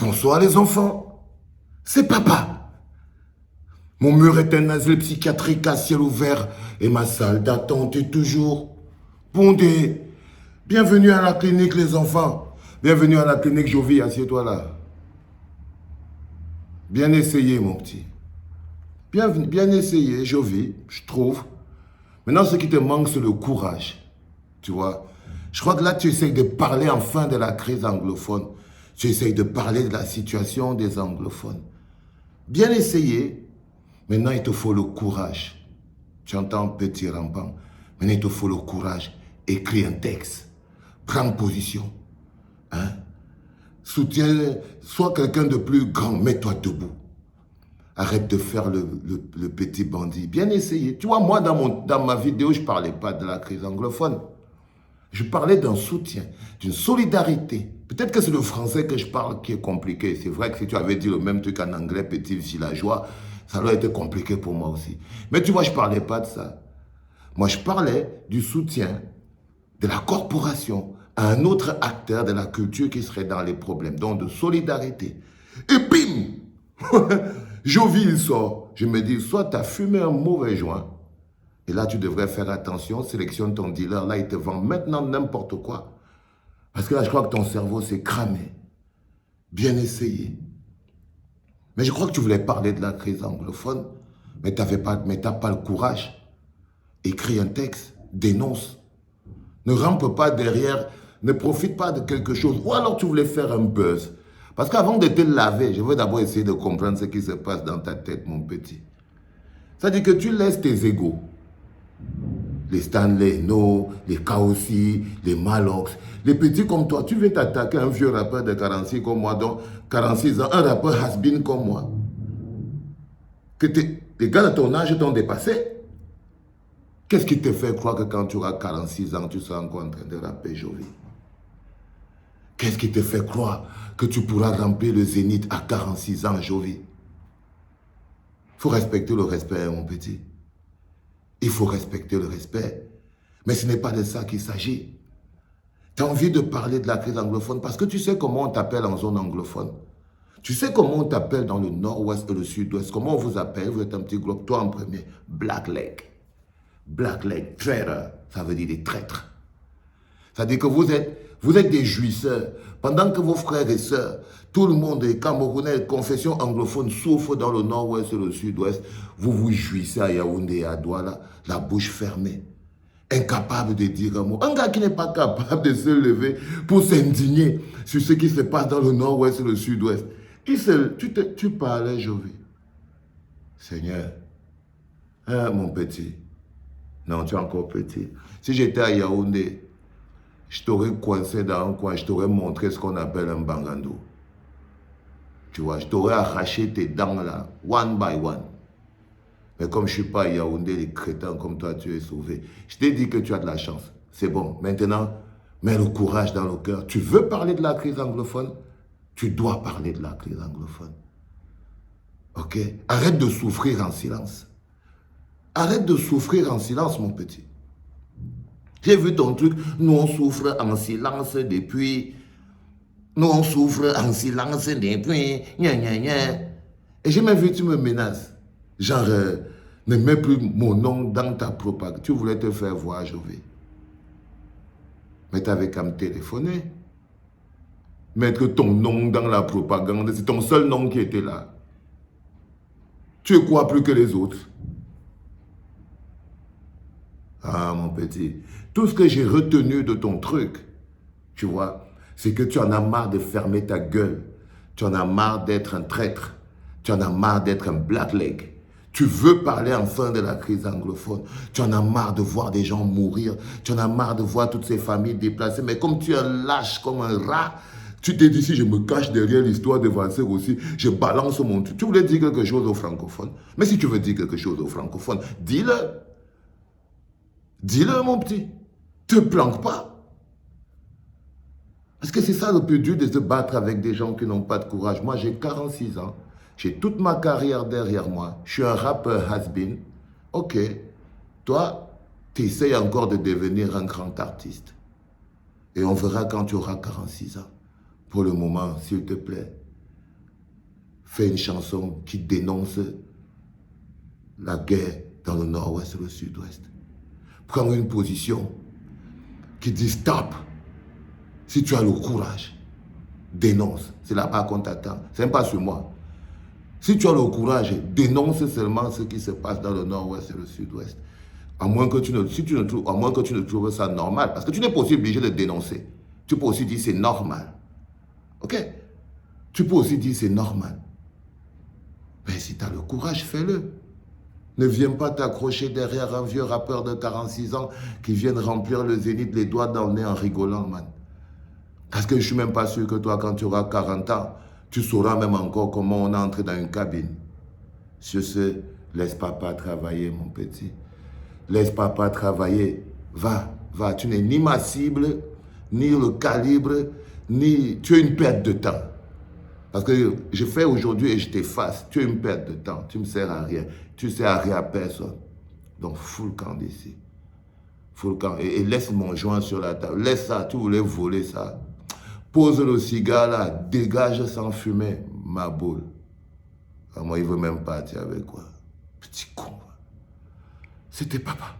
Bonsoir les enfants, c'est papa. Mon mur est un asile psychiatrique à ciel ouvert et ma salle d'attente est toujours bondée. Bienvenue à la clinique les enfants. Bienvenue à la clinique Jovi, assieds-toi là. Bien essayé mon petit. Bien essayé Jovi, je trouve. Maintenant ce qui te manque c'est le courage. Tu vois. Je crois que là tu essayes de parler enfin de la crise anglophone. Tu essayes de parler de la situation des anglophones. Bien essayé. Maintenant, il te faut le courage. Tu entends, petit rampant? Maintenant, il te faut le courage. Écris un texte. Prends position. Hein? Soutiens, sois quelqu'un de plus grand. Mets-toi debout. Arrête de faire le petit bandit. Bien essayé. Tu vois, moi, dans ma vidéo, je ne parlais pas de la crise anglophone. Je parlais d'un soutien, d'une solidarité. Peut-être que c'est le français que je parle qui est compliqué. C'est vrai que si tu avais dit le même truc en anglais, petit villageois, ça aurait été compliqué pour moi aussi. Mais tu vois, je ne parlais pas de ça. Moi, je parlais du soutien de la corporation à un autre acteur de la culture qui serait dans les problèmes. Donc, de solidarité. Et bim Jovi, il sort. Je me dis, soit tu as fumé un mauvais joint, et là, tu devrais faire attention, sélectionne ton dealer. Là, il te vend maintenant n'importe quoi. Parce que là, je crois que ton cerveau s'est cramé. Bien essayé. Mais je crois que tu voulais parler de la crise anglophone, mais tu n'as pas le courage. Écris un texte, dénonce. Ne rampe pas derrière, ne profite pas de quelque chose. Ou alors tu voulais faire un buzz. Parce qu'avant de te laver, je veux d'abord essayer de comprendre ce qui se passe dans ta tête, mon petit. C'est-à-dire que tu laisses tes égos. Les Stanley, No, les Kaossi, les Malox, les petits comme toi, tu veux t'attaquer à un vieux rappeur de 46 comme moi, donc 46 ans, un rappeur has-been comme moi. Que les gars de ton âge t'ont dépassé. Qu'est-ce qui te fait croire que quand tu auras 46 ans, tu seras encore en train de rapper Jovi? Qu'est-ce qui te fait croire que tu pourras remplir le zénith à 46 ans, Jovi? Il faut respecter le respect, mon petit. Il faut respecter le respect. Mais ce n'est pas de ça qu'il s'agit. Tu as envie de parler de la crise anglophone parce que tu sais comment on t'appelle en zone anglophone. Tu sais comment on t'appelle dans le nord-ouest et le sud-ouest. Comment on vous appelle? Vous êtes un petit groupe. Toi en premier. Blackleg. Blackleg. Traitor. Ça veut dire des traîtres. Ça veut dire que vous êtes des jouisseurs. Pendant que vos frères et sœurs, tout le monde est Camerounais, confession anglophone, souffre dans le nord-ouest et le sud-ouest, vous vous jouissez à Yaoundé et à Douala, la bouche fermée. Incapable de dire un mot. Un gars qui n'est pas capable de se lever pour s'indigner sur ce qui se passe dans le nord-ouest et le sud-ouest. Tu parlais, Jovi. Seigneur, hein, mon petit. Non, tu es encore petit. Si j'étais à Yaoundé, je t'aurais coincé dans un coin, je t'aurais montré ce qu'on appelle un bangando. Tu vois, je t'aurais arraché tes dents là, one by one. Mais comme je ne suis pas à Yaoundé, les crétins comme toi, tu es sauvé. Je t'ai dit que tu as de la chance. C'est bon. Maintenant, mets le courage dans le cœur. Tu veux parler de la crise anglophone? Tu dois parler de la crise anglophone. Ok? Arrête de souffrir en silence. Arrête de souffrir en silence, mon petit. J'ai vu ton truc. Nous, on souffre en silence depuis... Nous, on souffre en silence depuis... Gna, gna, gna. Et j'ai même vu, tu me menaces. Genre, ne mets plus mon nom dans ta propagande. Tu voulais te faire voir, Jovi. Mais tu avais qu'à me téléphoner. Mettre ton nom dans la propagande, c'est ton seul nom qui était là. Tu es quoi plus que les autres? Ah, mon petit. Tout ce que j'ai retenu de ton truc, tu vois, c'est que tu en as marre de fermer ta gueule. Tu en as marre d'être un traître. Tu en as marre d'être un blackleg. Tu veux parler enfin de la crise anglophone. Tu en as marre de voir des gens mourir. Tu en as marre de voir toutes ces familles déplacées. Mais comme tu es lâche comme un rat, tu t'es dit si je me cache derrière l'histoire de Valser aussi, je balance mon truc. Tu voulais dire quelque chose aux francophones. Mais si tu veux dire quelque chose aux francophones, dis-le. Dis-le, mon petit. Te planque pas. Parce que c'est ça le plus dur de se battre avec des gens qui n'ont pas de courage. Moi, j'ai 46 ans. J'ai toute ma carrière derrière moi. Je suis un rappeur has-been. Ok. Toi, tu essayes encore de devenir un grand artiste. Et on verra quand tu auras 46 ans. Pour le moment, s'il te plaît, fait une chanson qui dénonce la guerre dans le nord-ouest et le sud-ouest. Prendre une position qui dit stop. Si tu as le courage, dénonce. C'est là-bas qu'on t'attend. C'est même pas sur moi. Si tu as le courage, dénonce seulement ce qui se passe dans le nord-ouest et le sud-ouest. À moins que tu ne trouves ça normal. Parce que tu n'es pas aussi obligé de dénoncer. Tu peux aussi dire c'est normal. Ok? Tu peux aussi dire c'est normal. Mais si tu as le courage, fais-le. Ne viens pas t'accrocher derrière un vieux rappeur de 46 ans qui vient de remplir le zénith les doigts dans le nez en rigolant, man. Parce que je ne suis même pas sûr que toi, quand tu auras 40 ans, tu sauras même encore comment on est entré dans une cabine. Sur ce, laisse papa travailler, mon petit. Laisse papa travailler. Va, va. Tu n'es ni ma cible, ni le calibre, ni... Tu es une perte de temps. Parce que je fais aujourd'hui et je t'efface. Tu es une perte de temps. Tu ne me sers à rien. Tu ne sers à rien à personne. Donc, fous le camp d'ici. Fous le camp. Et laisse mon joint sur la table. Laisse ça. Tu voulais voler ça. Pose le cigare là. Dégage sans fumer. Ma boule. Moi, il ne veut même partir avec quoi. Petit con. C'était papa.